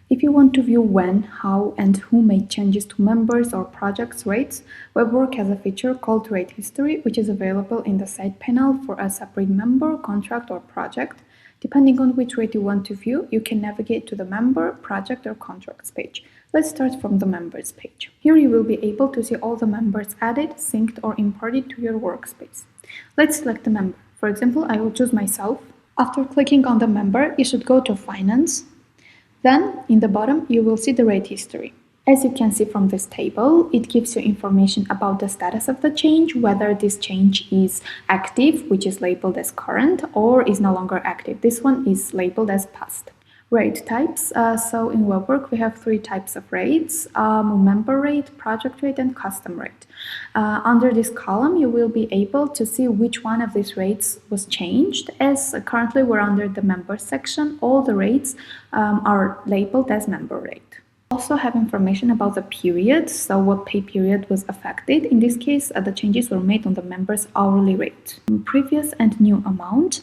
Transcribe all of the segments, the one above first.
If you want to view when, how, and who made changes to members or projects' rates, WebWork has a feature called Rate History, which is available in the side panel for a separate member, contract, or project. Depending on which rate you want to view, you can navigate to the member, project, or contracts page. Let's start from the members page. Here you will be able to see all the members added, synced, or imported to your workspace. Let's select the member. For example, I will choose myself. After clicking on the member, you should go to Finance. Then, in the bottom, you will see the rate history. As you can see from this table, it gives you information about the status of the change, whether this change is active, which is labeled as current, or is no longer active. This one is labeled as past. Rate types. So in WebWork, we have 3 types of rates: member rate, project rate, and custom rate. Under this column, you will be able to see which one of these rates was changed, as currently we're under the member section. All the rates are labeled as member rate. Also have information about the period, so what pay period was affected. In this case, the changes were made on the member's hourly rate. Previous and new amount.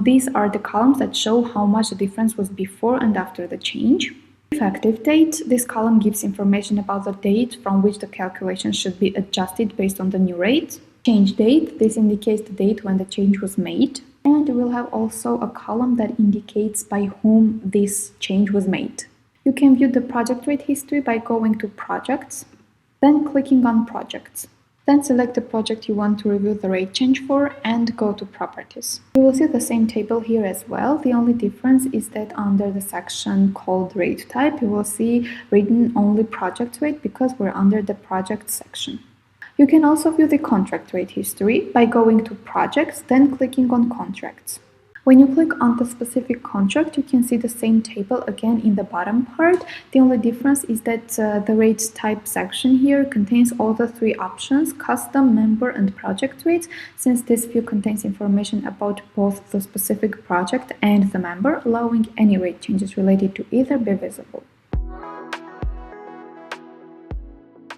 These are the columns that show how much the difference was before and after the change. Effective date. This column gives information about the date from which the calculation should be adjusted based on the new rate. Change date. This indicates the date when the change was made. And we'll have also a column that indicates by whom this change was made. You can view the project rate history by going to Projects, then clicking on Projects. Then select the project you want to review the rate change for and go to Properties. You will see the same table here as well. The only difference is that under the section called Rate Type, you will see written only Project Rate because we're under the Project section. You can also view the contract rate history by going to Projects, then clicking on Contracts. When you click on the specific contract, you can see the same table again in the bottom part. The only difference is that the rate type section here contains all the 3 options: custom, member, and project rates. Since this view contains information about both the specific project and the member, allowing any rate changes related to either be visible.